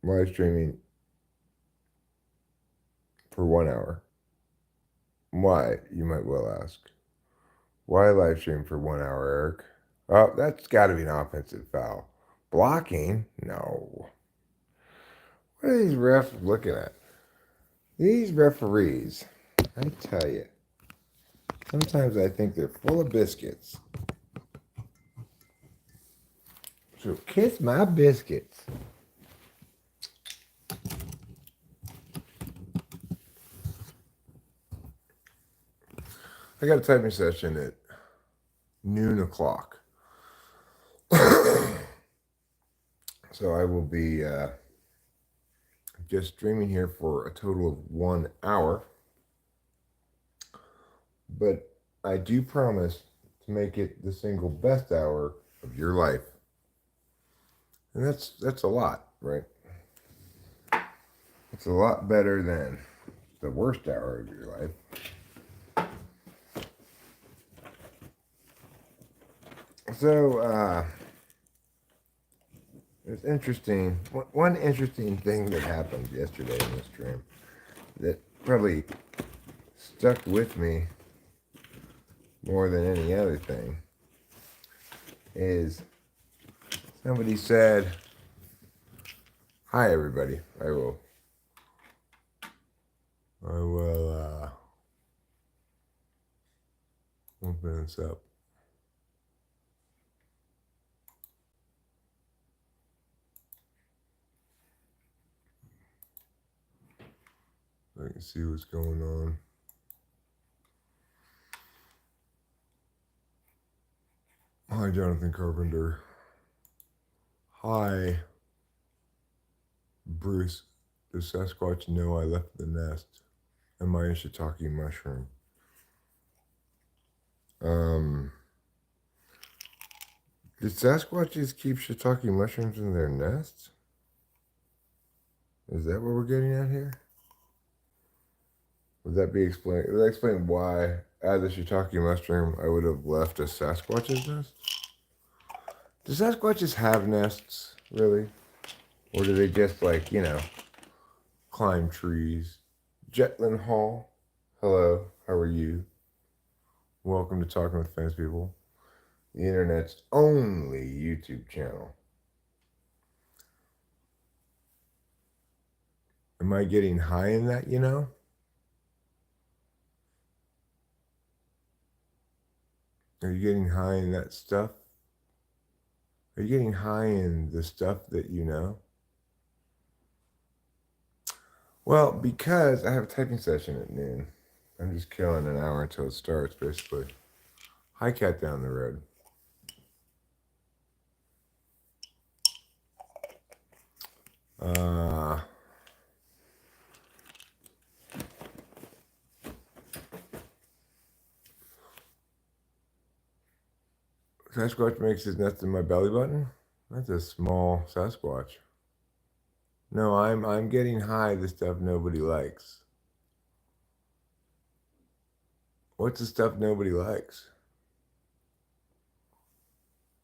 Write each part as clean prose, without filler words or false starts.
live streaming for 1 hour. Why, you might well ask. Why live stream for 1 hour, Eric? Oh, that's got to be an offensive foul. Blocking? No. What are these refs looking at? These referees, I tell you, sometimes I think they're full of biscuits. So kiss my biscuits. I got a typing session at noon o'clock. So I will be just streaming here for a total of 1 hour. But I do promise to make it the single best hour of your life. And that's a lot, right? It's a lot better than the worst hour of your life. So, it's interesting. One interesting thing that happened yesterday in this stream that probably stuck with me more than any other thing is somebody said, "Hi, everybody. I will open this up." I can see what's going on. Hi, Jonathan Carpenter. Hi, Bruce. Does Sasquatch know I left the nest? Am I a shiitake mushroom? Did Sasquatches keep shiitake mushrooms in their nests? Is that what we're getting at here? Would that be explained? Would that explain why, as a shiitake mushroom, I would have left a Sasquatch's nest? Do Sasquatches have nests, really? Or do they just, like, climb trees? Jetlin Hall, hello, how are you? Welcome to Talking with Famous People, the internet's only YouTube channel. Am I getting high in that, Are you getting high in that stuff? Are you getting high in the stuff that you know? Well, because I have a typing session at noon. I'm just killing an hour until it starts, basically. Hi, cat down the road. Sasquatch makes his nest in my belly button? That's a small Sasquatch. No, I'm getting high the stuff nobody likes. What's the stuff nobody likes?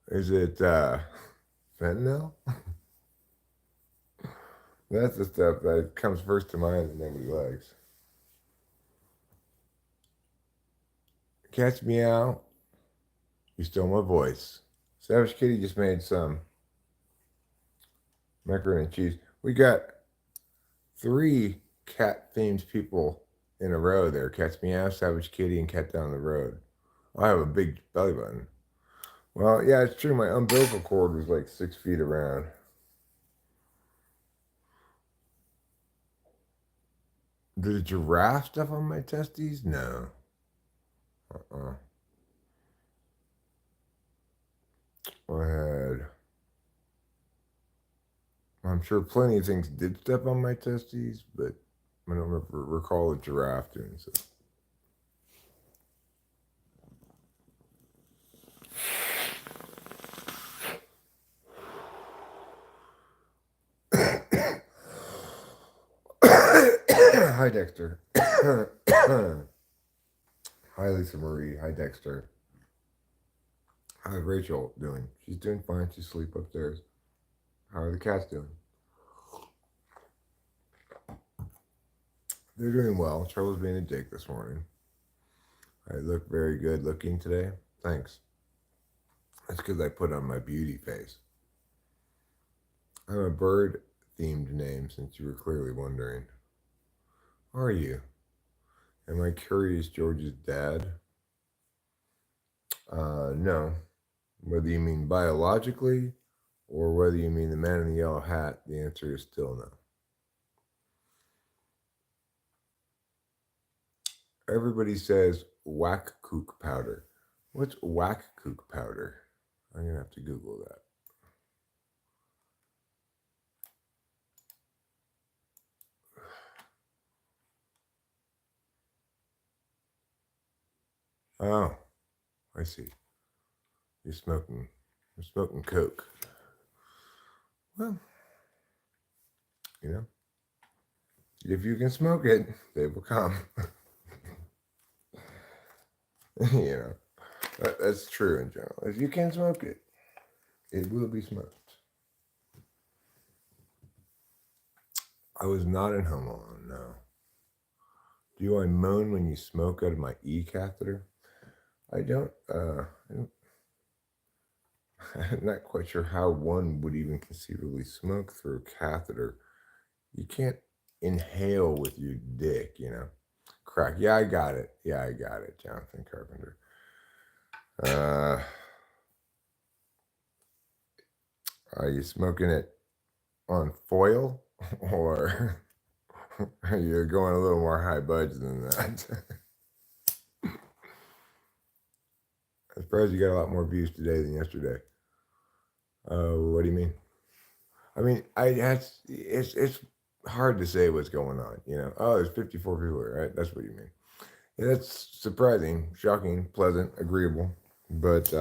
Is it fentanyl? That's the stuff that comes first to mind that nobody likes. Catch meow. You stole my voice. Savage Kitty just made some macaroni and cheese. We got 3 cat-themed people in a row there. Cat's Meow, Savage Kitty, and Cat Down the Road. I have a big belly button. Well, yeah, it's true. My umbilical cord was like 6 feet around. Did a giraffe stuff on my testes? No. I'm sure plenty of things did step on my testes, but I don't recall a giraffe doing so. Hi, Dexter. Hi, Lisa Marie. Hi, Dexter. How's Rachel doing? She's doing fine. She's asleep upstairs. How are the cats doing? They're doing well. Charles being a dick this morning. I look very good looking today. Thanks. That's because I put on my beauty face. I'm a bird themed name since you were clearly wondering. Are you? Am I Curious George's dad? No. Whether you mean biologically or whether you mean the man in the yellow hat, the answer is still no. Everybody says whack kook powder. What's whack kook powder? I'm going to have to Google that. Oh, I see. You're smoking. You're smoking coke. Well, you know, if you can smoke it, they will come. you know, that's true in general. If you can smoke it, it will be smoked. I was not in Home Alone, no. Do I moan when you smoke out of my catheter? I don't, I'm not quite sure how one would even conceivably smoke through a catheter. You can't inhale with your dick, you know. Crack. Yeah, I got it. Jonathan Carpenter. Are you smoking it on foil or are you going a little more high budget than that? I'm surprised you got a lot more views today than yesterday. What do you mean? I mean, it's hard to say what's going on. You know, oh, there's 54 people here, right? That's what you mean. Yeah, that's surprising, shocking, pleasant, agreeable, but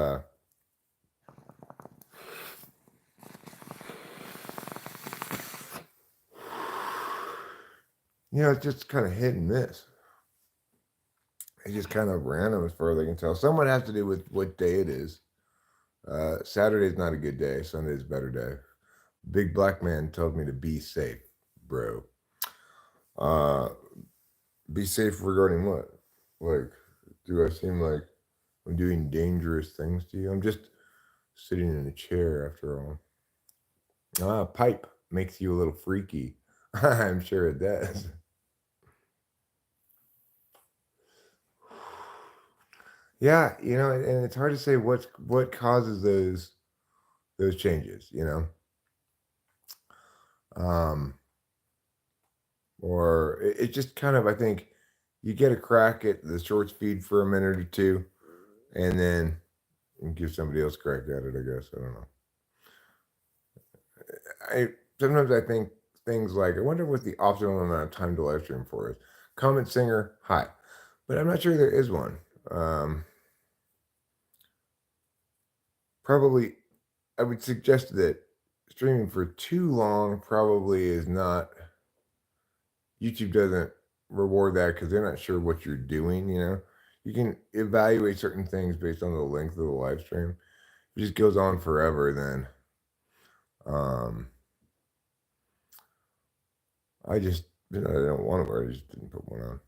it's just kind of hit and miss. It's just kind of random as far as I can tell. Somewhat has to do with what day it is. Saturday's not a good day. Sunday's a better day. Big black man told me to be safe, bro. Uh, be safe regarding what? Like, do I seem like I'm doing dangerous things to you? I'm just sitting in a chair after all. Pipe makes you a little freaky. I'm sure it does. Yeah, and it's hard to say what causes those changes, Um, or it just kind of I think you get a crack at the shorts feed for a minute or two, and then you give somebody else a crack at it. I guess I don't know. I sometimes I think things like I wonder what the optimal amount of time to live stream for is. Comment singer, hi, but I'm not sure there is one. Probably, I would suggest that streaming for too long probably is not. YouTube doesn't reward that because they're not sure what you're doing. You can evaluate certain things based on the length of the live stream. If it just goes on forever, then I just I don't want to wear. I just didn't put one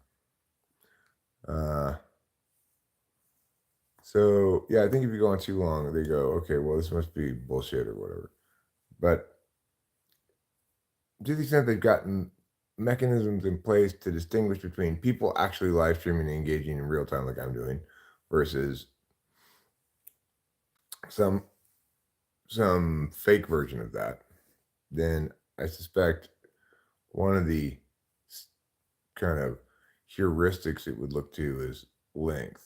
on. So yeah, I think if you go on too long, they go, okay, well, this must be bullshit or whatever. But to the extent they've gotten mechanisms in place to distinguish between people actually live streaming and engaging in real time, like I'm doing, versus some fake version of that, then I suspect one of the kind of heuristics it would look to is length.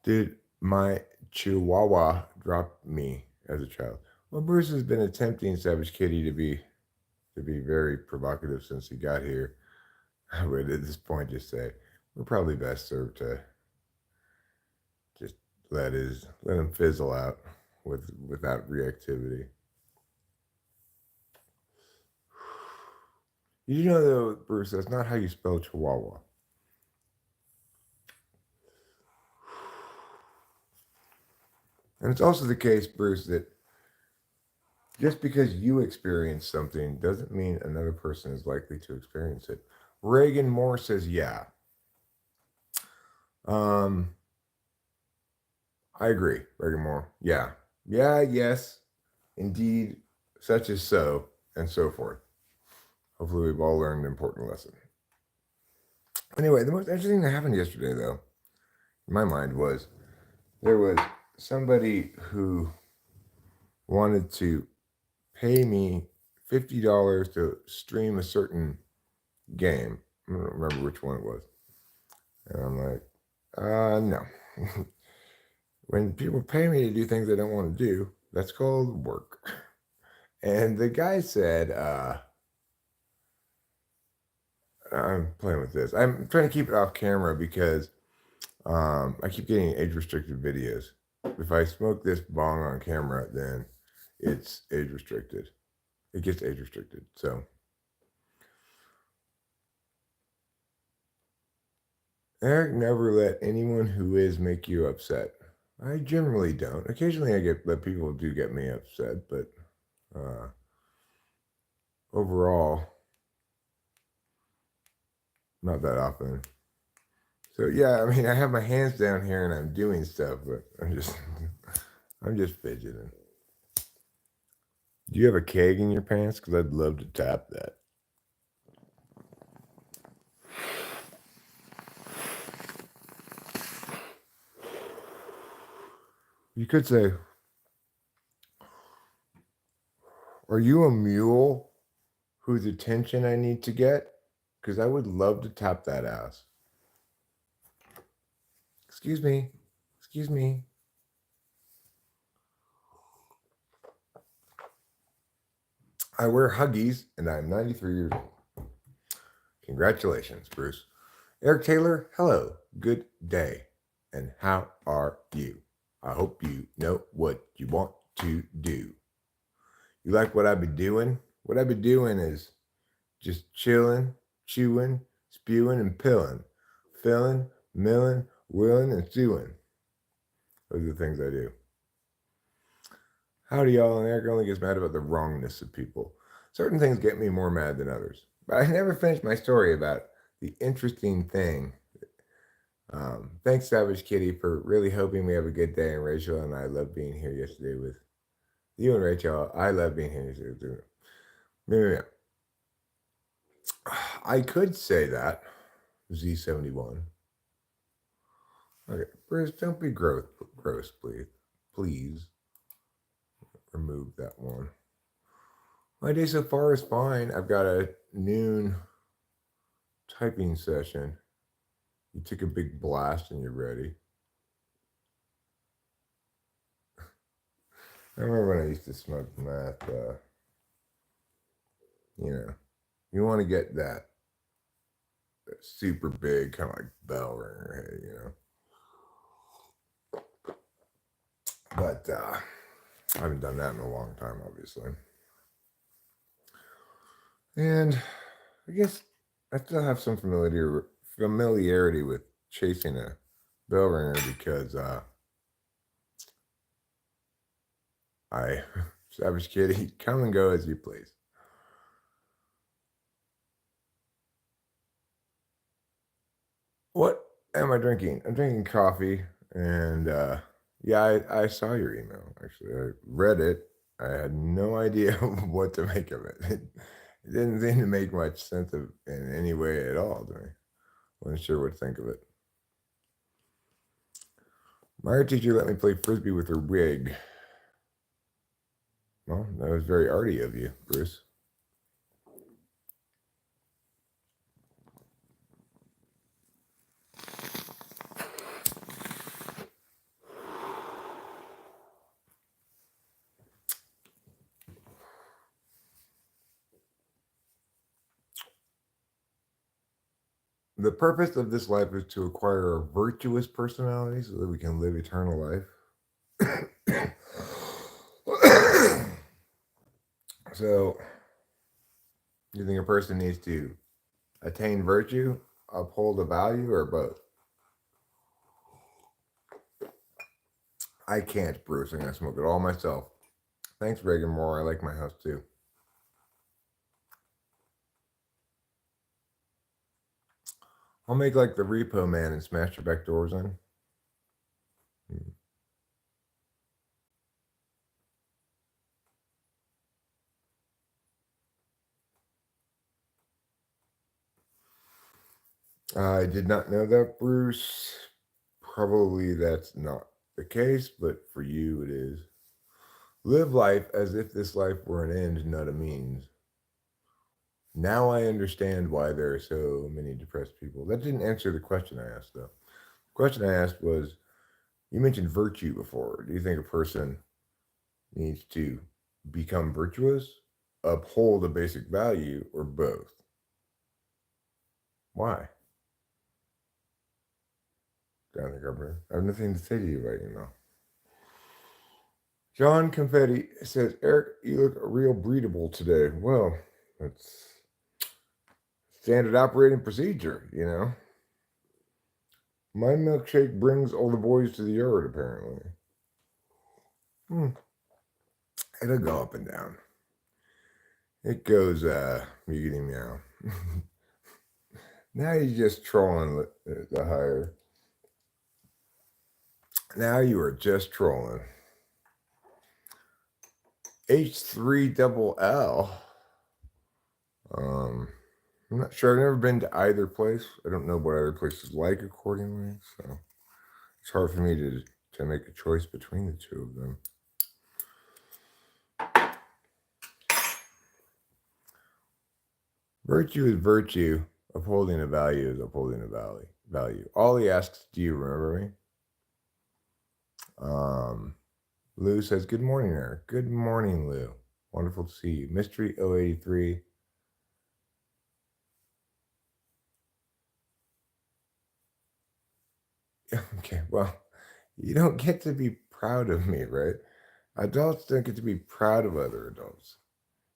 Did my Chihuahua drop me as a child? Well, Bruce has been attempting Savage Kitty to be very provocative since he got here. I would at this point just say we're probably best served to just let him fizzle out without reactivity. You know though, Bruce, that's not how you spell Chihuahua. And it's also the case, Bruce, that Just because you experience something doesn't mean another person is likely to experience it. Reagan Moore says, yeah. Um, I agree, Reagan Moore. Yeah. Yeah, yes, indeed, such is so, and so forth. Hopefully, we've all learned an important lesson. Anyway, the most interesting thing that happened yesterday, though, in my mind, was there was somebody who wanted to pay me $50 to stream a certain game. I don't remember which one it was. And I'm like, no. When people pay me to do things I don't want to do, that's called work. And the guy said, I'm playing with this. I'm trying to keep it off camera because I keep getting age restricted videos. If I smoke this bong on camera, then it's age restricted. It gets age restricted. So Eric, never let anyone who is make you upset. I generally don't. Occasionally, let people do get me upset, but uh, overall, not that often. So yeah, I mean, I have my hands down here and I'm doing stuff, but I'm just fidgeting. Do you have a keg in your pants? Because I'd love to tap that. You could say, are you a mule whose attention I need to get? Because I would love to tap that ass. Excuse me. Excuse me. I wear Huggies and I'm 93 years old. Congratulations, Bruce. Eric Taylor, hello. Good day. And how are you? I hope you know what you want to do. You like what I've been doing? What I've been doing is just chilling, chewing, spewing, and pilling. Filling, milling, willing, and stewing. Those are the things I do. Howdy, y'all. And Eric only gets mad about the wrongness of people. Certain things get me more mad than others. But I never finished my story about the interesting thing. Thanks, Savage Kitty, for really hoping we have a good day. And Rachel and I love being here yesterday with you and Rachel. I love being here yesterday. Maybe I could say that. Z71. Okay, Bruce, don't be gross, please. Please remove that one. My day so far is fine. I've got a noon typing session. You took a big blast and you're ready. I remember when I used to smoke meth. You want to get that super big, kind of like bell ringer head, But I haven't done that in a long time, obviously. And I guess I still have some familiarity with chasing a bell ringer because I, Savage Kitty, come and go as you please. What am I drinking? I'm drinking coffee, and yeah, I saw your email. Actually, I read it. I had no idea what to make of it. It didn't seem to make much sense in any way at all to me. Wasn't sure what to think of it. My art teacher let me play frisbee with her wig. Well, that was very arty of you, Bruce. The purpose of this life is to acquire a virtuous personality so that we can live eternal life. So, you think a person needs to attain virtue, uphold a value, or both? I can't, Bruce. I'm going to smoke it all myself. Thanks, Reagan Moore. I like my house too. I'll make like the repo man and smash your back doors in. I did not know that, Bruce. Probably that's not the case, but for you it is. Live life as if this life were an end, not a means. Now I understand why there are so many depressed people. That didn't answer the question I asked, though. The question I asked was, you mentioned virtue before. Do you think a person needs to become virtuous, uphold a basic value, or both? Why? Down the government. I have nothing to say to you right now. John Confetti says, Eric, you look real breedable today. Well, that's standard operating procedure, you know. My milkshake brings all the boys to the yard, apparently. It'll go up and down. It goes, muggity meow. Now you're just trolling the higher. Now you are just trolling. H3 double L. I'm not sure. I've never been to either place. I don't know what other places like accordingly. So it's hard for me to make a choice between the two of them. Virtue is virtue. Upholding a value is upholding a value. Ollie asks, do you remember me? Lou says, good morning, Eric. Good morning, Lou. Wonderful to see you. Mystery 083. Okay, well, you don't get to be proud of me, right? Adults don't get to be proud of other adults.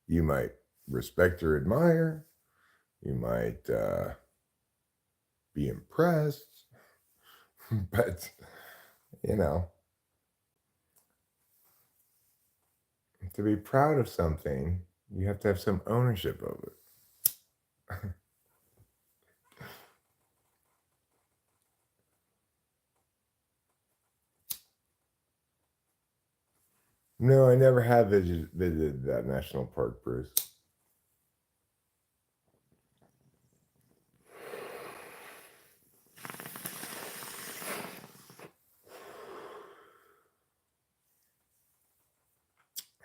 You might respect or admire. You might be impressed. But, you know, to be proud of something, you have to have some ownership of it. No, I never have visited that national park, Bruce.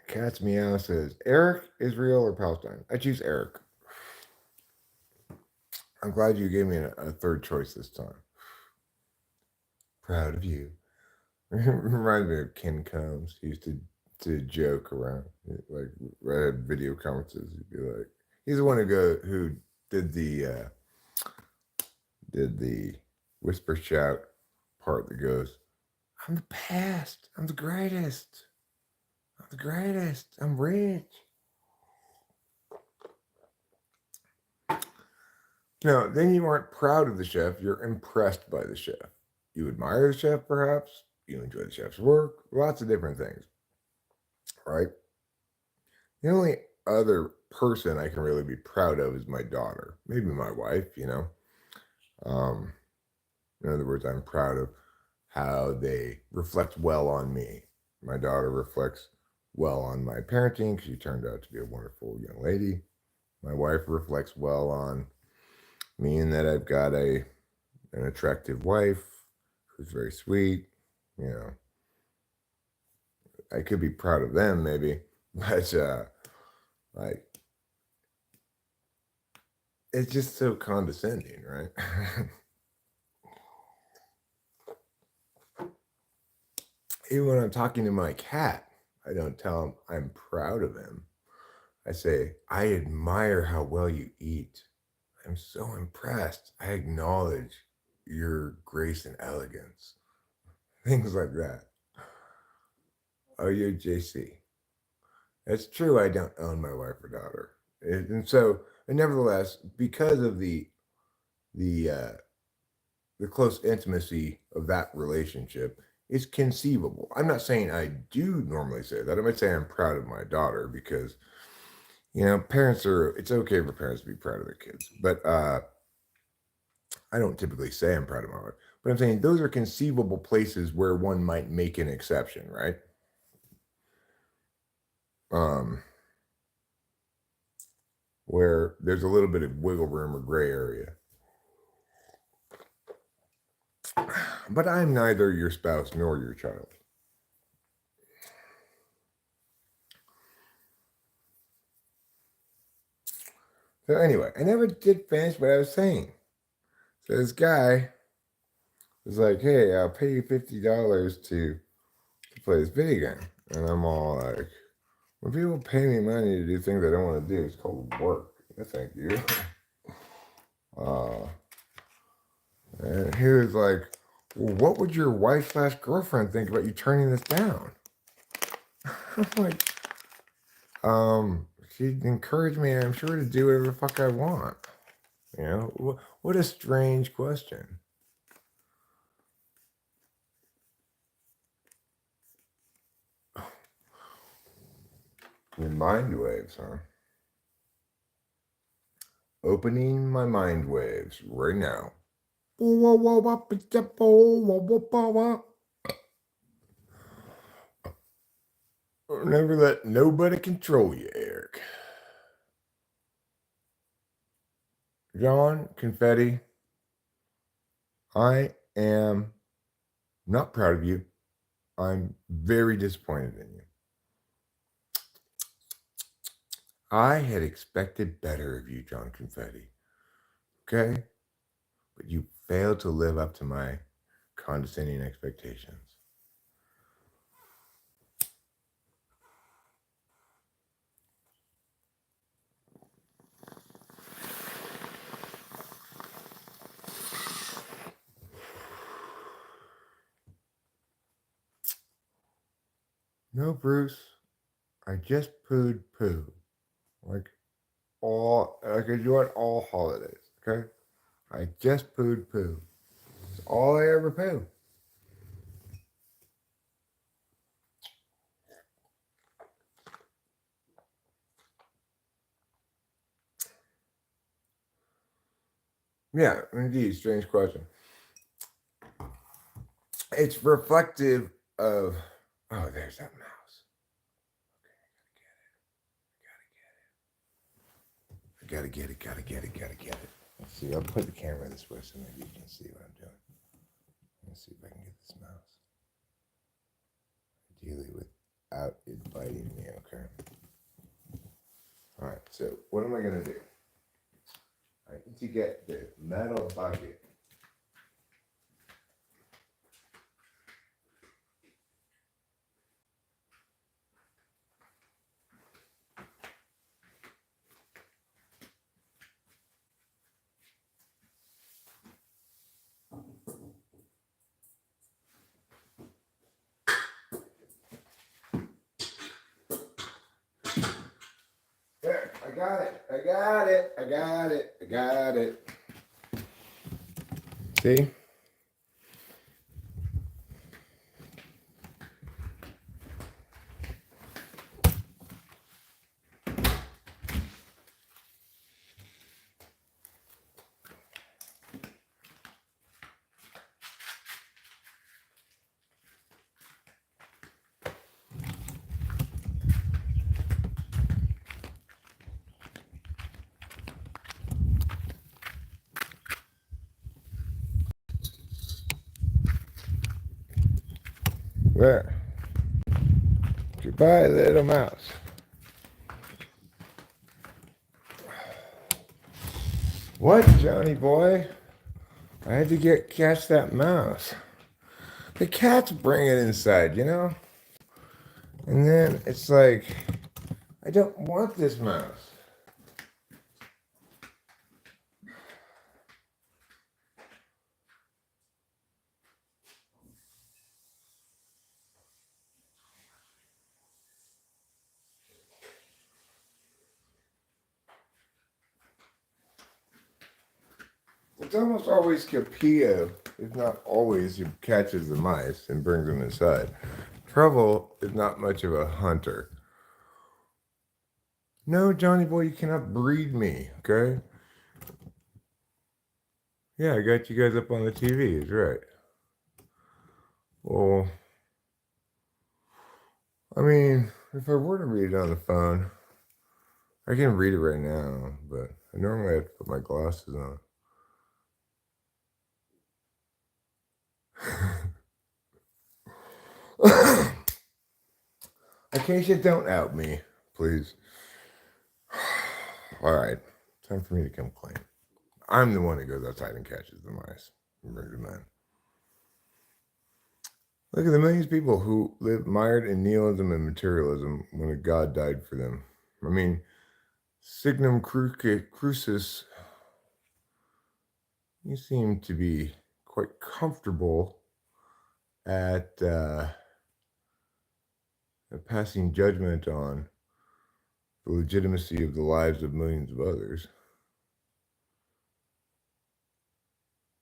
Cat's Meow says, Eric, Israel, or Palestine? I choose Eric. I'm glad you gave me a third choice this time. Proud of you. Reminds me of Ken Combs. He used to joke around, like I had video conferences. He'd be like, he's the one who did the whisper shout part that goes, I'm the best. I'm the greatest. I'm the greatest. I'm rich. No, then you aren't proud of the chef. You're impressed by the chef. You admire the chef, perhaps. You enjoy the chef's work. Lots of different things, right? The only other person I can really be proud of is my daughter. Maybe my wife, you know. Um, in other words, I'm proud of how they reflect well on me. My daughter reflects well on my parenting because she turned out to be a wonderful young lady. My wife reflects well on me in that I've got an attractive wife who's very sweet. You know, I could be proud of them maybe, but like it's just so condescending, right? Even when I'm talking to my cat, I don't tell him I'm proud of him. I say, I admire how well you eat. I'm so impressed. I acknowledge your grace and elegance. Things like that. Oh, you're JC. It's true I don't own my wife or daughter. And nevertheless, because of the the close intimacy of that relationship, It's conceivable. I'm not saying I do normally say that. I might say I'm proud of my daughter because, parents it's okay for parents to be proud of their kids. But I don't typically say I'm proud of my wife. But I'm saying those are conceivable places where one might make an exception, right? Um, where there's a little bit of wiggle room or gray area. But I'm neither your spouse nor your child. So anyway, I never did finish what I was saying. So this guy was like, "Hey, I'll pay you $50 to play this video game," and I'm all like, "When people pay me money to do things I don't want to do, it's called work." Yeah, thank you. Uh, and he was like, "Well, what would your wife/girlfriend think about you turning this down?" I'm like, she'd encourage me, I'm sure, to do whatever the fuck I want. What a strange question. Your mind waves, huh? Opening my mind waves right now. Never let nobody control you, Eric. John Confetti, I am not proud of you. I'm very disappointed in you. I had expected better of you, John Confetti. Okay? But you failed to live up to my condescending expectations. No, Bruce. I just pooed poo. Like I do it all holidays, okay? I just pooed poo. It's all I ever poo. Yeah, indeed, strange question. It's reflective of, oh, there's that mouse. Okay, gotta get it. Let's see, I'll put the camera this way so maybe you can see what I'm doing. Let's see if I can get this mouse. Ideally without it biting me, okay? All right, so what am I gonna do? I need to get the metal bucket. There, I got it. See? There. Goodbye, little mouse. What, Johnny boy? I had to catch that mouse. The cats bring it inside, And then it's like, I don't want this mouse. It's almost always Capillo is not always who catches the mice and brings them inside. Trouble is not much of a hunter. No, Johnny boy, you cannot breed me, okay? Yeah, I got you guys up on the TV, is right. Well, I mean, if I were to read it on the phone, I can read it right now, but I normally have to put my glasses on. Acacia, don't out me, please. All right, time for me to come clean. I'm the one who goes outside and catches the mice and brings them in. Look at the millions of people who live mired in nihilism and materialism when a god died for them. I mean, Signum Crucis, you seem to be quite comfortable at passing judgment on the legitimacy of the lives of millions of others.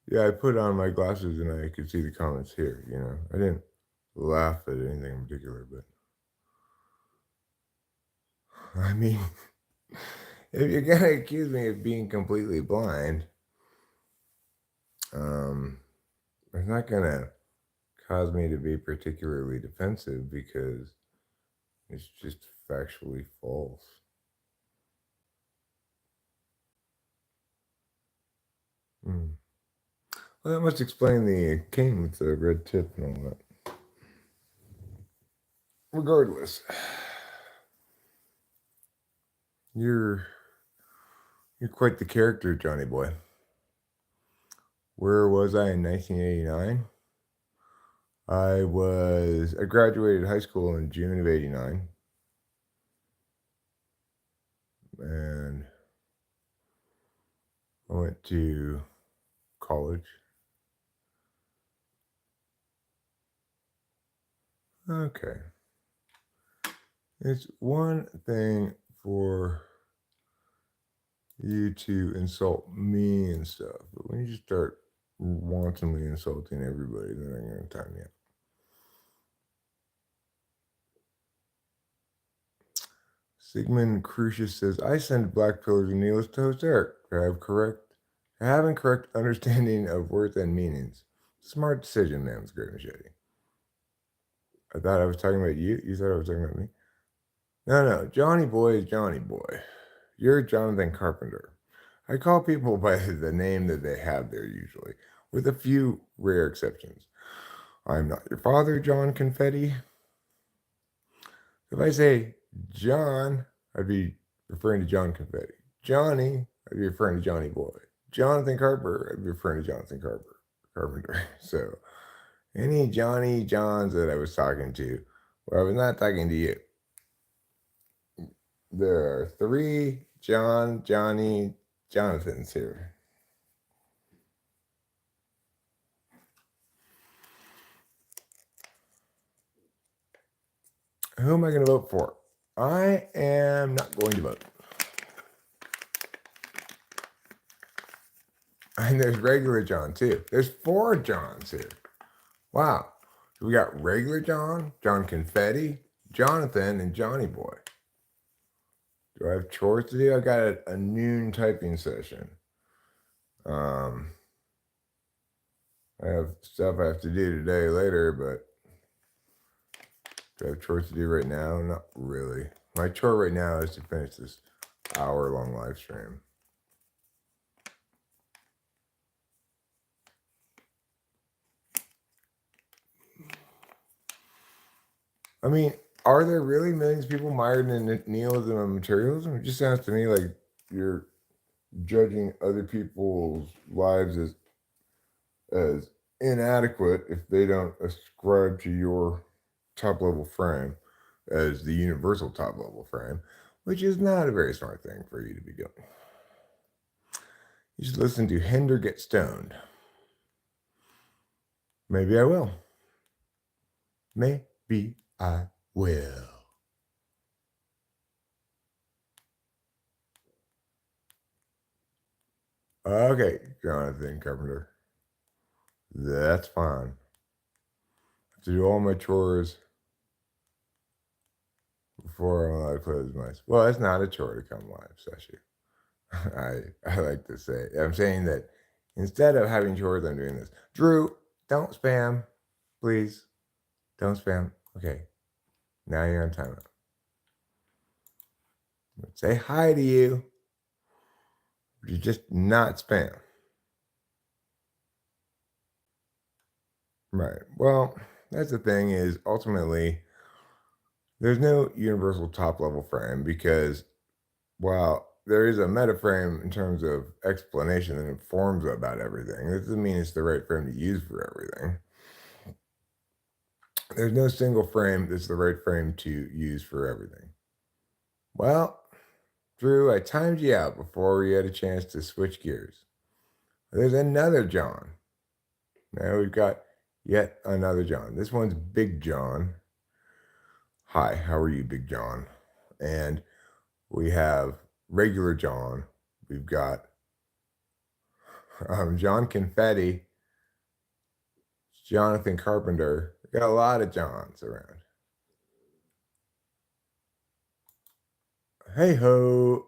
Yeah, I put on my glasses and I could see the comments here, you know. I didn't laugh at anything in particular, but I mean, if you're gonna accuse me of being completely blind, it's not gonna cause me to be particularly defensive because it's just factually false. Hmm. Well, that must explain the cane with the red tip and all that. Regardless, you're you're quite the character, Johnny boy. Where was I in 1989? I graduated high school in June of '89, and I went to college. Okay, it's one thing for you to insult me and stuff, but when you just start wantonly insulting everybody, then I'm gonna time you. Sigmund Crucius says, I send black pillars and needless to host Eric. I have incorrect understanding of words and meanings. Smart decision, man. It's great machete. I thought I was talking about you. You thought I was talking about me? No. Johnny Boy is Johnny Boy. You're Jonathan Carpenter. I call people by the name that they have there usually, with a few rare exceptions. I'm not your father, John Confetti. If I say John, I'd be referring to John Confetti. Johnny, I'd be referring to Johnny Boy. Jonathan Carper, I'd be referring to Jonathan Carpenter. So any Johnny Johns that I was talking to, well, I was not talking to you. There are 3 Johnny, Jonathans here. Who am I going to vote for? I am not going to vote. And there's regular John too. There's 4 Johns here. Wow. So we got regular John, John Confetti, Jonathan, and Johnny Boy. Do I have chores to do? I got a noon typing session. I have stuff I have to do today later, but do I have chores to do right now? Not really. My chore right now is to finish this hour-long live stream. I mean, are there really millions of people mired in nihilism and materialism? It just sounds to me like you're judging other people's lives as inadequate if they don't ascribe to your top level frame as the universal top level frame, which is not a very smart thing for you to be doing. You should listen to Hinder Get Stoned. Maybe I will. Maybe I will. Okay, Jonathan Carpenter. That's fine. To do all my chores before I'm allowed to play with mice. Well, it's not a chore to come live, Sashi. I like to say. I'm saying that instead of having chores, I'm doing this. Drew, don't spam, please. Don't spam. Okay, now you're on timeout. Say hi to you. You just not spam. Right. Well, that's the thing is ultimately there's no universal top level frame because while there is a meta frame in terms of explanation that informs about everything, that doesn't mean it's the right frame to use for everything. There's no single frame that's the right frame to use for everything. Well, Drew, I timed you out before we had a chance to switch gears. There's another John. Now we've got yet another John. This one's Big John. Hi, how are you, Big John? And we have regular John. We've got John Confetti, Jonathan Carpenter. We got a lot of Johns around. Hey ho.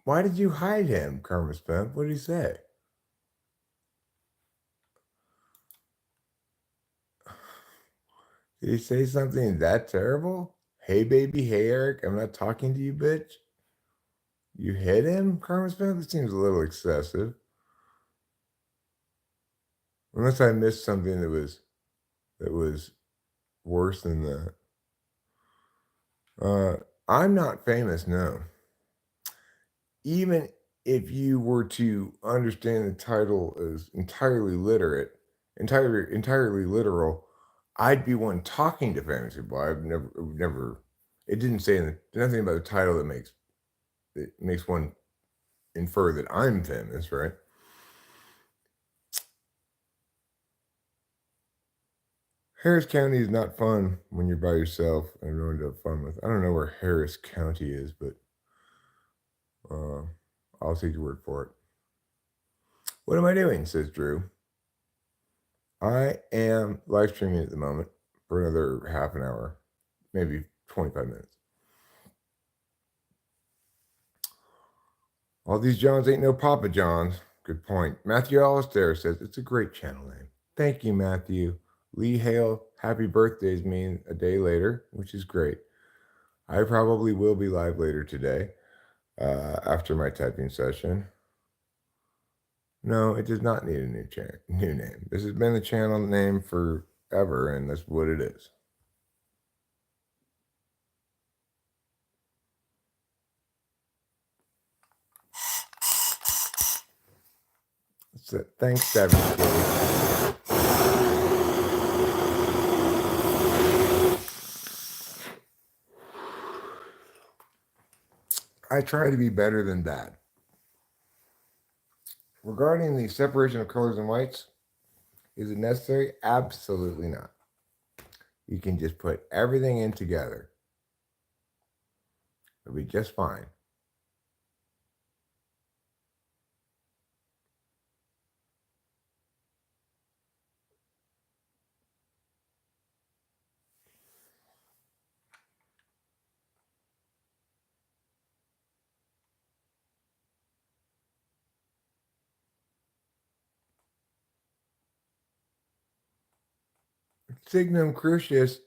Why did you hide him, Kermit Spence? What did he say? Did he say something that terrible? Hey, baby. Hey, Eric. I'm not talking to you, bitch. You hit him, Kermit Spence? That seems a little excessive. Unless I missed something that was worse than that. I'm not famous, no. Even if you were to understand the title as entirely literal, I'd be one talking to famous people. I've never. It didn't say nothing about the title that makes one infer that I'm famous, right? Harris County is not fun when you're by yourself and no one to have fun with. I don't know where Harris County is, but uh, I'll take your word for it. What am I doing? Says Drew. I am live streaming at the moment for another half an hour, maybe 25 minutes. All these Johns ain't no Papa Johns. Good point. Matthew Alistair says it's a great channel name. Thank you, Matthew. Lee Hale, happy birthdays mean a day later, which is great. I probably will be live later today after my typing session. No, it does not need a new name. This has been the channel name forever, and that's what it is. So, thanks, Savage Skilly. I try to be better than that. Regarding the separation of colors and whites, is it necessary? Absolutely not. You can just put everything in together. It'll be just fine. Signum Crucius,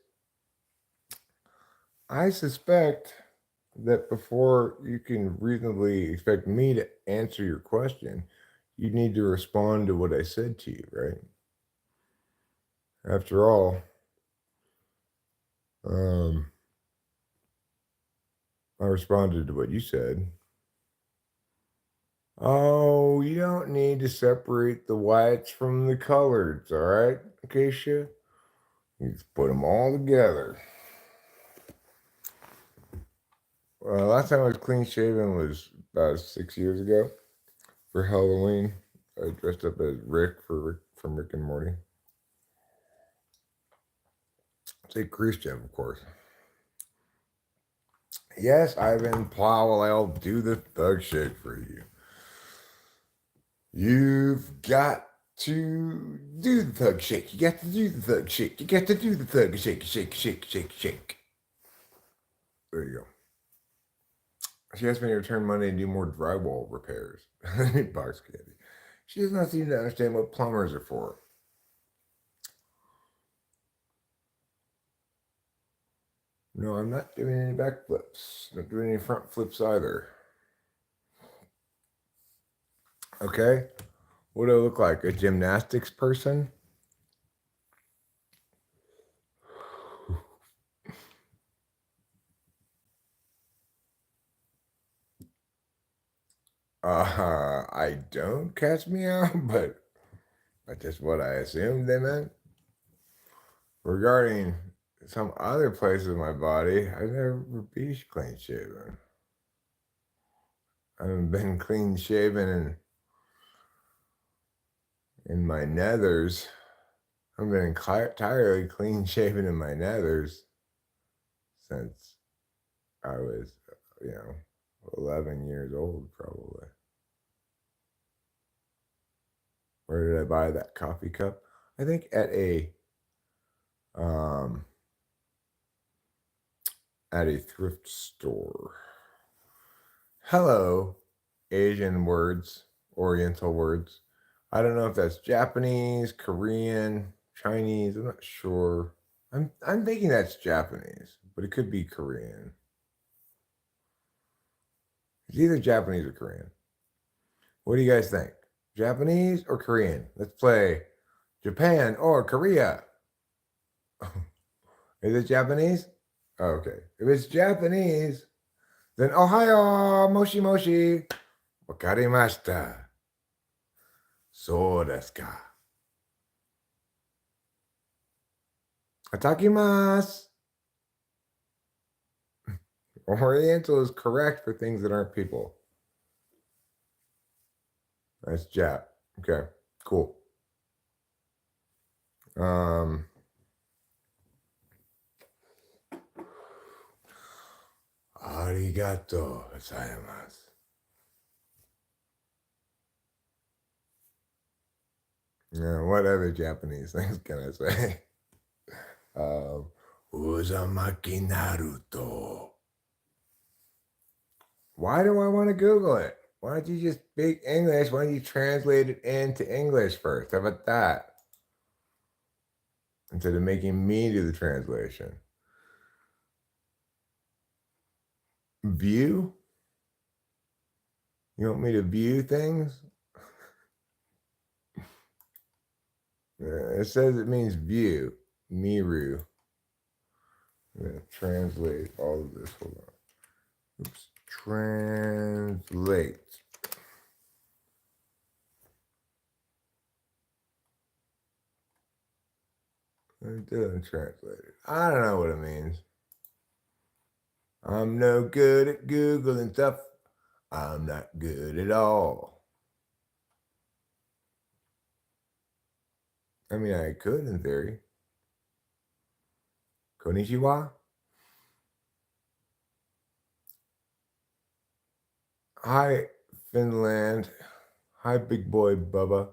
I suspect that before you can reasonably expect me to answer your question, you need to respond to what I said to you, right? After all, I responded to what you said. Oh, you don't need to separate the whites from the coloreds, all right, Acacia? You just put them all together. Last time I was clean shaven was about 6 years ago for Halloween. I dressed up as Rick from Rick and Morty. Say Khrushchev, of course. Yes, Ivan Powell, I'll do the thug shit for you. You've got to do the thug shake. You got to do the thug shake. You got to do the thug shake, shake, shake, shake, shake. There you go. She asked me to return money and do more drywall repairs. Box candy. She does not seem to understand what plumbers are for. No, I'm not doing any backflips. Not doing any front flips either. Okay? What do I look like? A gymnastics person? I don't catch me out, but that's just what I assumed they meant. Regarding some other places of my body, I've never been clean shaven. I haven't been clean shaven in my nethers. I've been entirely clean shaven in my nethers since I was, 11 years old, probably. Where did I buy that coffee cup? I think um at a thrift store. Hello, Asian words, Oriental words. I don't know if that's Japanese, Korean, Chinese. I'm not sure. I'm thinking that's Japanese, but it could be Korean. It's either Japanese or Korean. What do you guys think? Japanese or Korean? Let's play Japan or Korea. Is it Japanese? Oh, okay. If it's Japanese, then Ohio, moshi moshi. Wakarimashita. So desu ka. Atakimasu. Oriental is correct for things that aren't people. That's Jap. Okay, cool. Arigato gozaimasu. Yeah, what other Japanese things can I say? Uzumaki Naruto. Why do I want to Google it? Why don't you just speak English? Why don't you translate it into English first? How about that? Instead of making me do the translation. View? You want me to view things? It says it means view. Miru. I'm going to translate all of this. Hold on. Oops. Translate. It doesn't translate it. I don't know what it means. I'm no good at Googling stuff. I'm not good at all. I mean, I could in theory. Konnichiwa. Hi, Finland. Hi, big boy Bubba.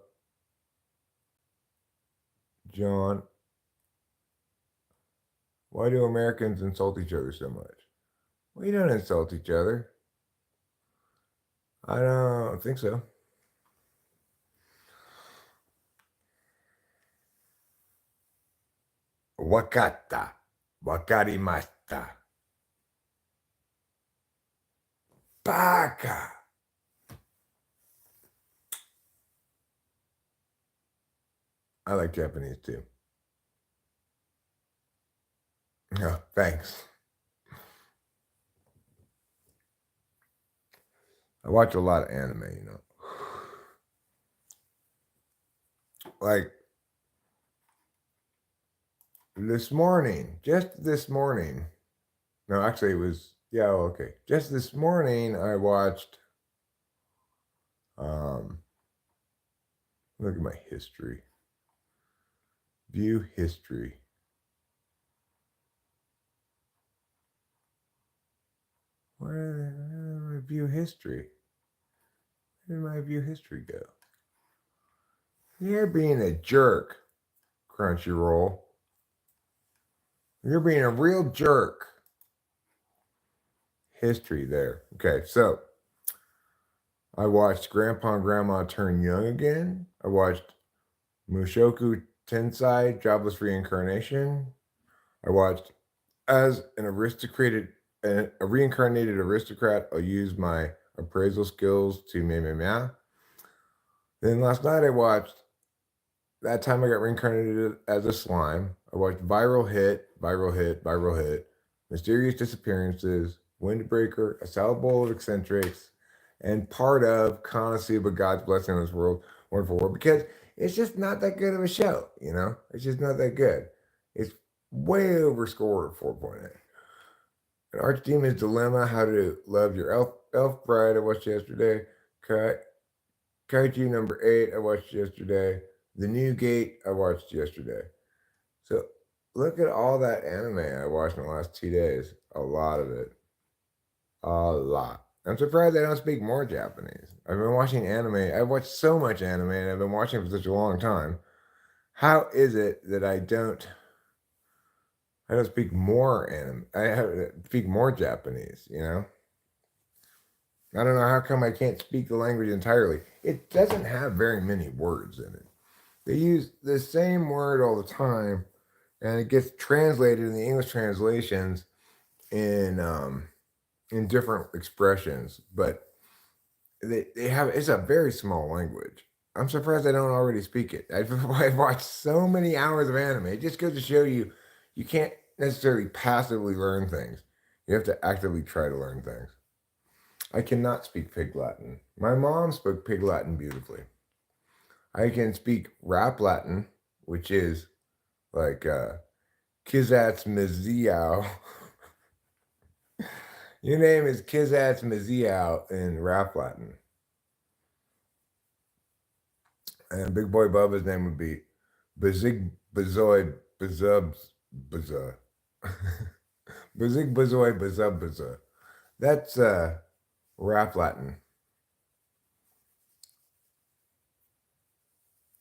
John. Why do Americans insult each other so much? We don't insult each other. I don't think so. Wakata. Wakarimashita. Baka. I like Japanese too. Yeah, thanks. I watch a lot of anime, Like just this morning. No, actually it was, yeah, okay. Just this morning I watched, look at my history. View history. Where did my view history? Where did my view history go? You're being a jerk, Crunchyroll. You're being a real jerk. History there. Okay, so I watched Grandpa and Grandma Turn Young again. I watched Mushoku Tensei, Jobless Reincarnation. I watched As an aristocrated, a reincarnated aristocrat, I'll use my appraisal skills to meh meh meh. Then last night I watched That Time I Got Reincarnated as a Slime. I watched Viral Hit, Viral Hit, Viral Hit, Mysterious Disappearances, Windbreaker, A Salad Bowl of Eccentrics, and part of Konosuba, God's Blessing on This World, Wonderful World, because it's just not that good of a show, you know? It's just not that good. It's way overscored at 4.8. An Archdemon's Dilemma, How to Love Your Elf Bride, I watched yesterday. Kaiju number 8, I watched yesterday. The New Gate, I watched yesterday. So look at all that anime I watched in the last 2 days. A lot of it. A lot. I'm surprised I don't speak more Japanese. I've been watching anime. I've watched so much anime and I've been watching it for such a long time. How is it that I don't speak more anime? Speak more Japanese, you know? I don't know how come I can't speak the language entirely. It doesn't have very many words in it. They use the same word all the time, and it gets translated in the English translations in different expressions. But they have it's a very small language. I'm surprised I don't already speak it. I've watched so many hours of anime. It just goes to show you you can't necessarily passively learn things. You have to actively try to learn things. I cannot speak Pig Latin. My mom spoke Pig Latin beautifully. I can speak Rap Latin, which is like Kizats Miziao. Your name is Kizats Miziao in Rap Latin. And Big Boy Bubba's name would be Bazig Bazoid Bazubs Baza. Bazig Bazoid Bazub Baza. That's Rap Latin.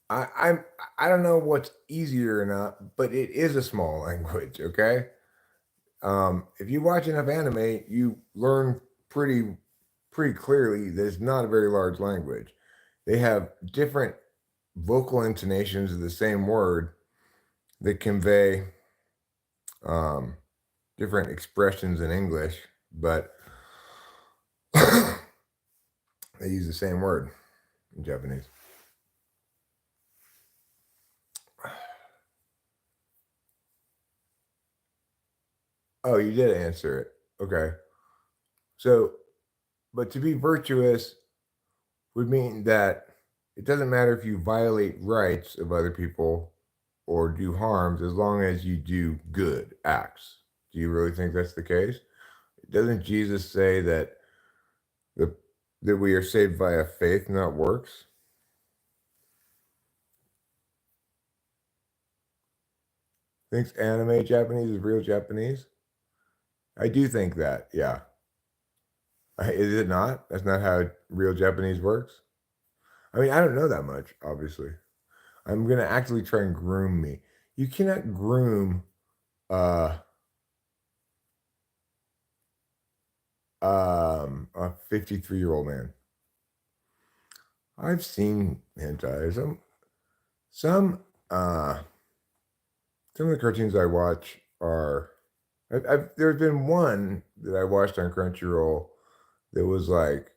I'm I don't know what's easier or not, but it is a small language, okay? If you watch enough anime, you learn pretty clearly that it's not a very large language. They have different vocal intonations of the same word that convey um, different expressions in English, but they use the same word in Japanese. Oh, you did answer it. Okay. So, but to be virtuous would mean that it doesn't matter if you violate rights of other people or do harms as long as you do good acts. Do you really think that's the case? Doesn't Jesus say that the that we are saved via faith, not works? Thinks anime Japanese is real Japanese? I do think that, yeah. Is it not? That's not how real Japanese works? I mean, I don't know that much, obviously. I'm gonna actually try and groom me. You cannot groom uh a 53-year-old man. I've seen hentai. Some uh some of the cartoons I watch are there's been one that I watched on Crunchyroll that was like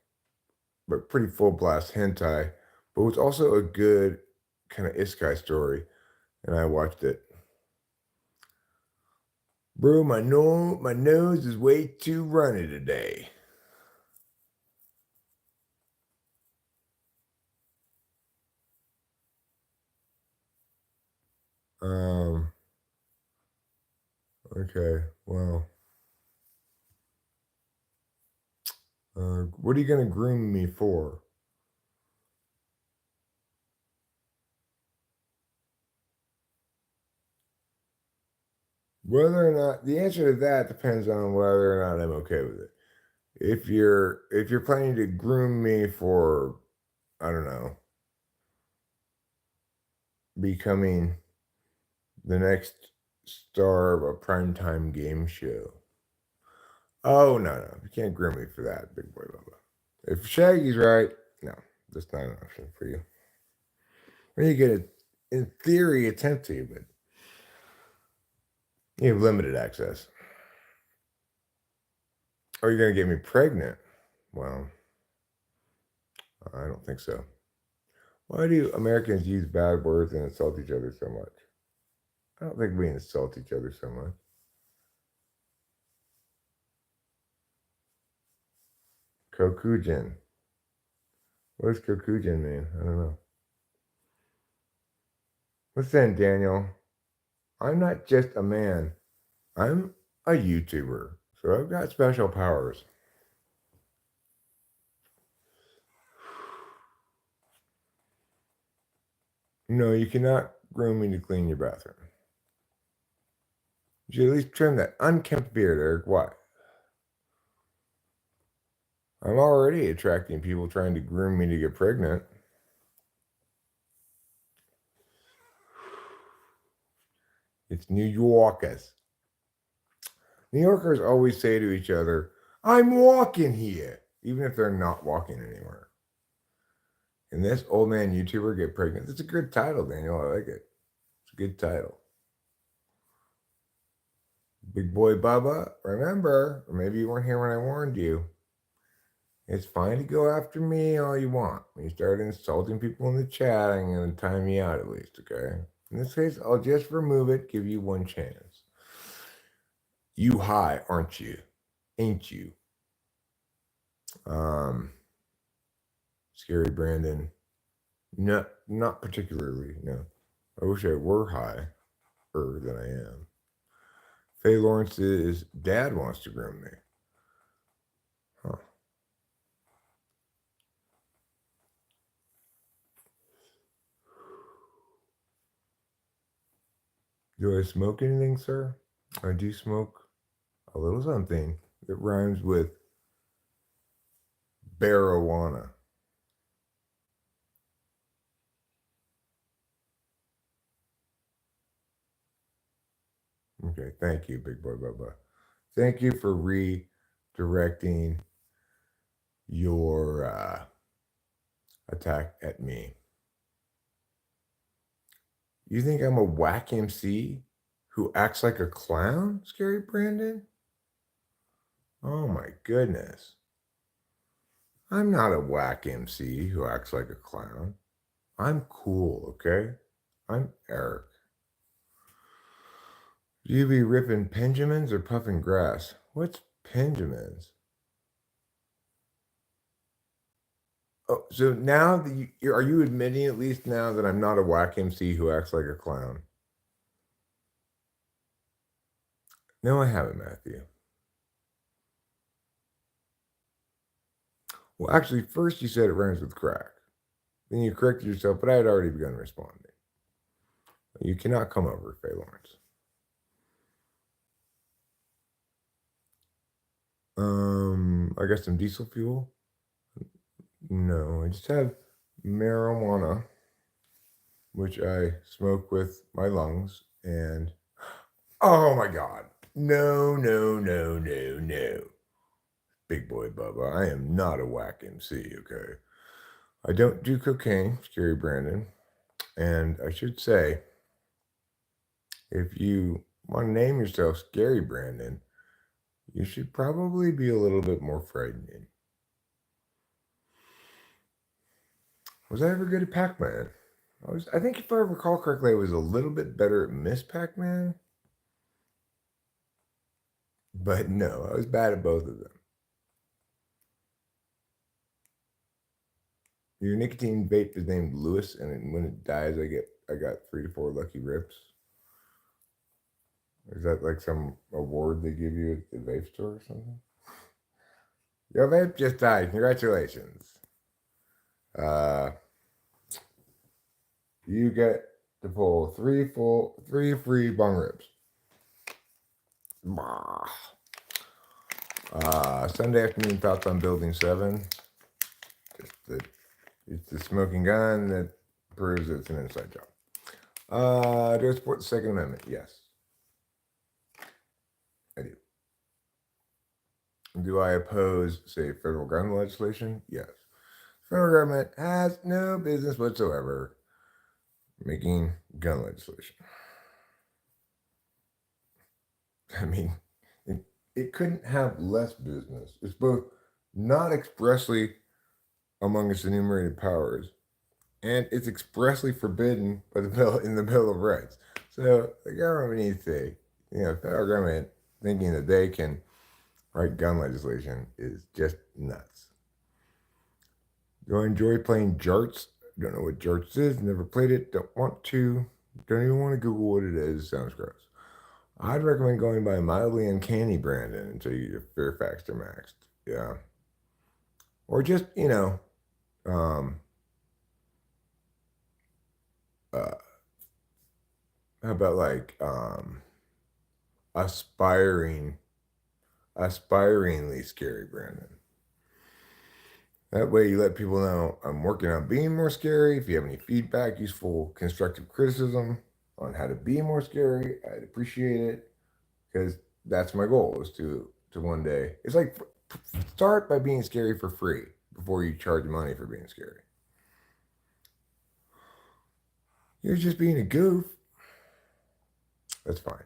but pretty full blast hentai, but it was also a good kind of isekai story, and I watched it. Bro, my nose is way too runny today. Um, okay, well, what are you gonna groom me for? Whether or not the answer to that depends on whether or not I'm okay with it. If you're planning to groom me for, I don't know, becoming the next star of a primetime game show. Oh, no. You can't groom me for that, big boy Bubba. If Shaggy's right, no, that's not an option for you. Well, you get it, in theory, attempt to, but you have limited access. Are you going to get me pregnant? Well, I don't think so. Why do Americans use bad words and insult each other so much? I don't think we insult each other so much. Kokujin. What does Kokujin mean? I don't know. Listen, Daniel. I'm not just a man. I'm a YouTuber. So I've got special powers. No, you cannot groom me to clean your bathroom. You should at least trim that unkempt beard, Eric. Why? I'm already attracting people trying to groom me to get pregnant. It's New Yorkers. New Yorkers always say to each other, I'm walking here, even if they're not walking anywhere. And this old man YouTuber get pregnant. It's a good title, Daniel. I like it. It's a good title. Big boy Bubba, remember, or maybe you weren't here when I warned you. It's fine to go after me all you want. When you start insulting people in the chat, I'm going to time you out at least, okay? In this case, I'll just remove it, give you one chance. You high, aren't you? Ain't you? Scary Brandon. No, not particularly, no. I wish I were higher than I am. Faye Lawrence's dad wants to groom me. Huh. Do I smoke anything, sir? I do smoke a little something that rhymes with marijuana. Okay, thank you, big boy Bubba. Thank you for redirecting your attack at me. You think I'm a whack MC who acts like a clown, Scary Brandon? Oh my goodness. I'm not a whack MC who acts like a clown. I'm cool, okay? I'm Eric. You be ripping Benjamins or puffing grass? What's Benjamins? Oh, so now that are you admitting at least now that I'm not a whack MC who acts like a clown? No, I haven't, Matthew. Well, actually, first you said it rhymes with crack. Then you corrected yourself, but I had already begun responding. You cannot come over, Faye Lawrence. I got some diesel fuel. No, I just have marijuana, which I smoke with my lungs, and oh my God. No. Big boy Bubba, I am not a whack MC, okay? I don't do cocaine, Scary Brandon. And I should say, if you want to name yourself Scary Brandon, you should probably be a little bit more frightening. Was I ever good at Pac-Man? I think if I recall correctly, I was a little bit better at Miss Pac-Man. But no, I was bad at both of them. Your nicotine vape is named Lewis, and when it dies, I got 3 to 4 lucky rips. Is that like some award they give you at the vape store or something? Your vape just died. Congratulations. You get to pull 3 free bong rips. Sunday afternoon thoughts on Building 7. It's the smoking gun that proves it's an inside job. Do I support the Second Amendment? Yes, I do. Do I oppose, say, federal gun legislation? Yes. Federal government has no business whatsoever making gun legislation. I mean, it, it couldn't have less business. It's both not expressly among its enumerated powers, and it's expressly forbidden by the bill in the Bill of Rights. So the government needs to, federal government thinking that they can write gun legislation is just nuts. Do I enjoy playing jarts? Don't know what jarts is. Never played it. Don't want to. Don't even want to Google what it is. Sounds gross. I'd recommend going by Mildly Uncanny Brandon until you get Fairfax to maxed. Yeah. Or just, um, uh, how about like aspiring, aspiringly scary Brandon. That way you let people know I'm working on being more scary. If you have any feedback, useful, constructive criticism on how to be more scary, I'd appreciate it because that's my goal is to one day. It's like start by being scary for free before you charge money for being scary. You're just being a goof. That's fine.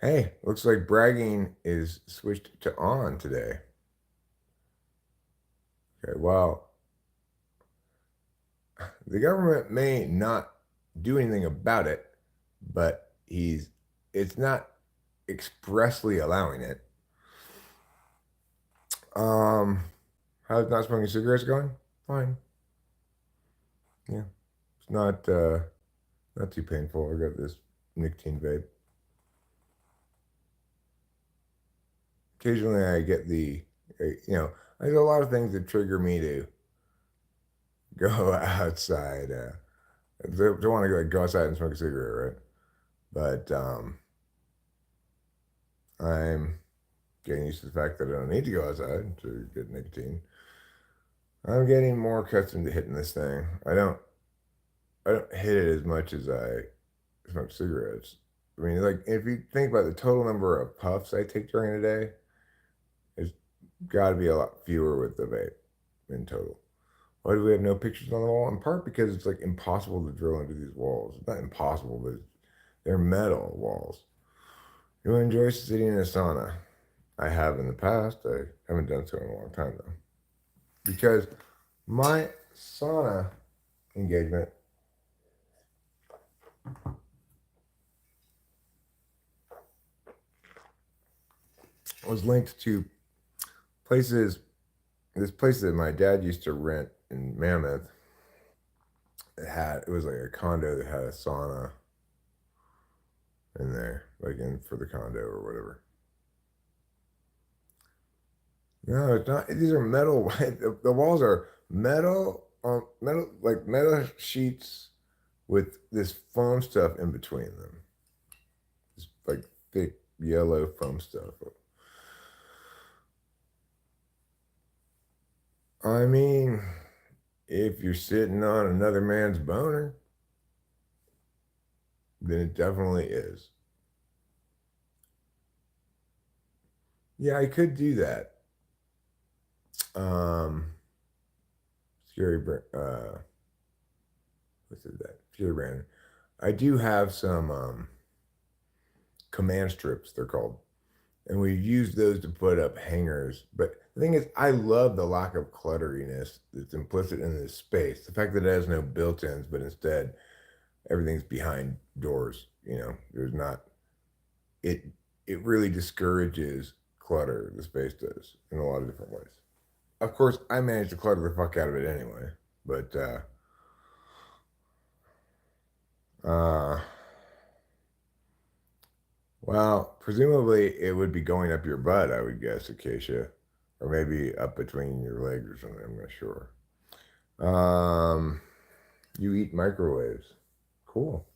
Hey, looks like bragging is switched to on today. Okay, well, the government may not do anything about it, but it's not expressly allowing it. How's not smoking cigarettes going? Fine. Yeah. It's not too painful. I got this nicotine vape. Occasionally I get there's a lot of things that trigger me to go outside. Don't want to go outside and smoke a cigarette, right? But I'm getting used to the fact that I don't need to go outside to get nicotine. I'm getting more accustomed to hitting this thing. I don't hit it as much as I smoke cigarettes. I mean, like if you think about the total number of puffs I take during a day, it's got to be a lot fewer with the vape in total. Why do we have no pictures on the wall? In part because it's like impossible to drill into these walls. It's not impossible, but they're metal walls. You enjoy sitting in a sauna? I have in the past. I haven't done so in a long time though, because my sauna engagement was linked to places. This place that my dad used to rent in Mammoth. It was like a condo that had a sauna in there, like in for the condo or whatever. No, it's not. These are metal. The walls are metal, metal like metal sheets with this foam stuff in between them. It's like thick yellow foam stuff. I mean, if you're sitting on another man's boner, then it definitely is. Yeah, I could do that. Um, scary, what's it that? Scary Brandon. I do have some command strips. They're called, and we use those to put up hangers. But the thing is, I love the lack of clutteriness that's implicit in this space. The fact that it has no built-ins, but instead everything's behind doors. There's not it. It really discourages clutter. The space does in a lot of different ways. Of course, I managed to clutter the fuck out of it anyway. But uh, well, presumably it would be going up your butt, I would guess, Acacia, or maybe up between your legs or something. I'm not sure. Um, you eat microwaves. Cool.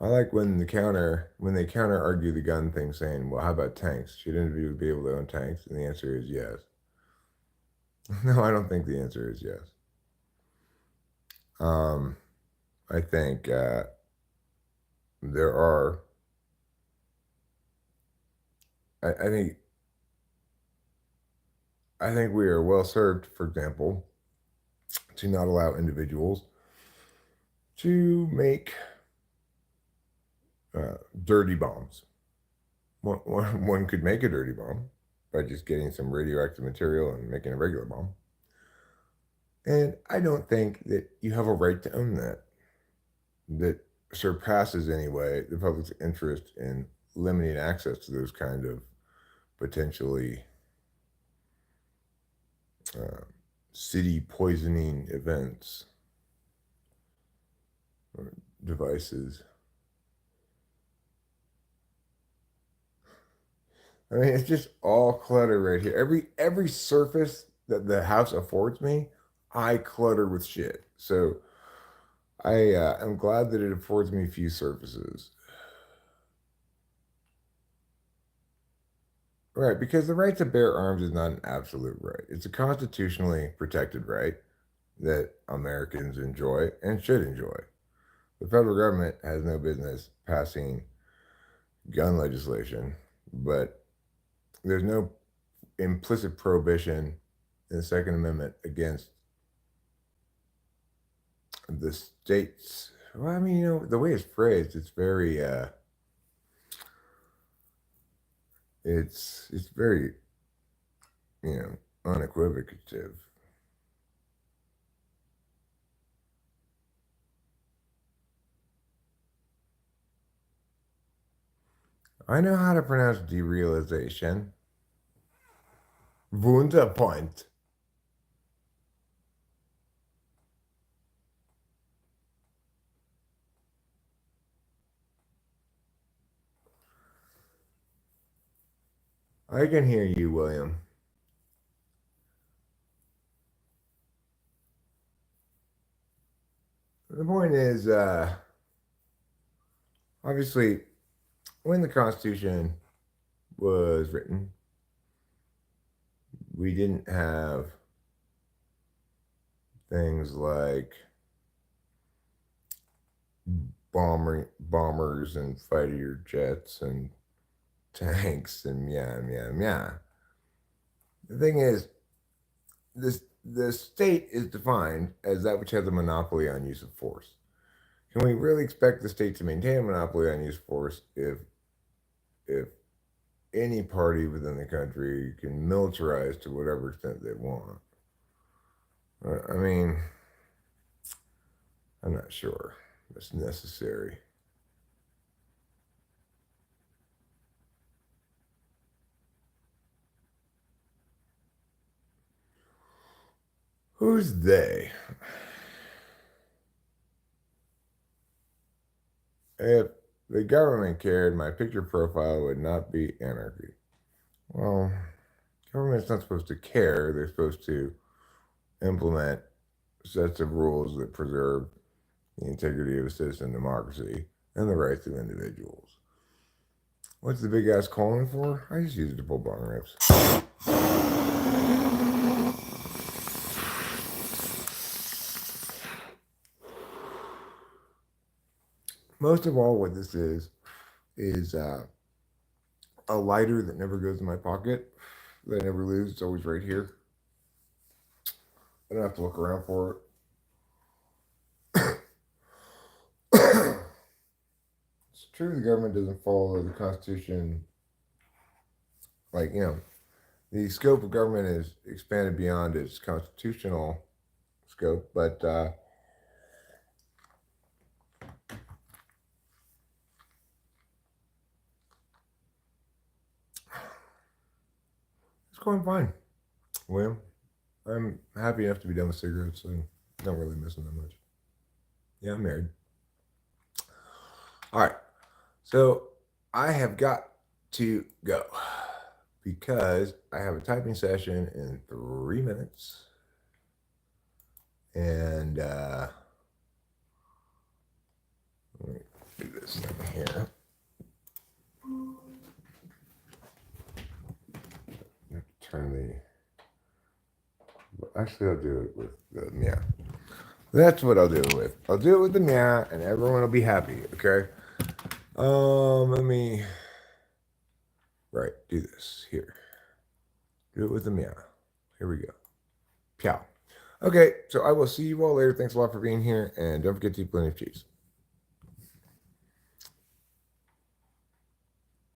I like when they counter argue the gun thing, saying, "Well, how about tanks? Should individuals be able to own tanks?" And the answer is yes. No, I don't think the answer is yes. I think there are. I think we are well served, for example, to not allow individuals to make dirty bombs. One could make a dirty bomb by just getting some radioactive material and making a regular bomb. And I don't think that you have a right to own that. That surpasses, anyway, the public's interest in limiting access to those kind of potentially uh, city poisoning events or devices. I mean, it's just all clutter right here. Every surface that the house affords me, I clutter with shit. So I am glad that it affords me few surfaces. Right, because the right to bear arms is not an absolute right. It's a constitutionally protected right that Americans enjoy and should enjoy. The federal government has no business passing gun legislation, but there's no implicit prohibition in the Second Amendment against the states. Well, I mean, the way it's phrased, it's very, it's very, unequivocative. I know how to pronounce derealization. Wunderpoint. I can hear you, William. The point is, obviously, when the Constitution was written, we didn't have things like bombers and fighter jets and tanks and yeah. The thing is, the state is defined as that which has a monopoly on use of force. Can we really expect the state to maintain a monopoly on use of force if any party within the country can militarize to whatever extent they want? I mean, I'm not sure that's necessary. Who's they? If the government cared, my picture profile would not be anarchy. Well, government's not supposed to care. They're supposed to implement sets of rules that preserve the integrity of a citizen democracy and the rights of individuals. What's the big ass calling for? I just use it to pull bong rips. Most of all, what this is a lighter that never goes in my pocket, that I never lose. It's always right here. I don't have to look around for it. It's true the government doesn't follow the Constitution. Like, the scope of government is expanded beyond its constitutional scope, but it's going fine. William, I'm happy enough to be done with cigarettes, so I don't really miss them that much. Yeah, I'm married. All right. So I have got to go because I have a typing session in 3 minutes. And let me do this thing here. Turn the. Actually, I'll do it with the. Yeah. That's what I'll do it with. I'll do it with the meow, and everyone will be happy. Okay. Let me. Right, do this here. Do it with the meow. Here we go. Pew. Okay, so I will see you all later. Thanks a lot for being here, and don't forget to eat plenty of cheese.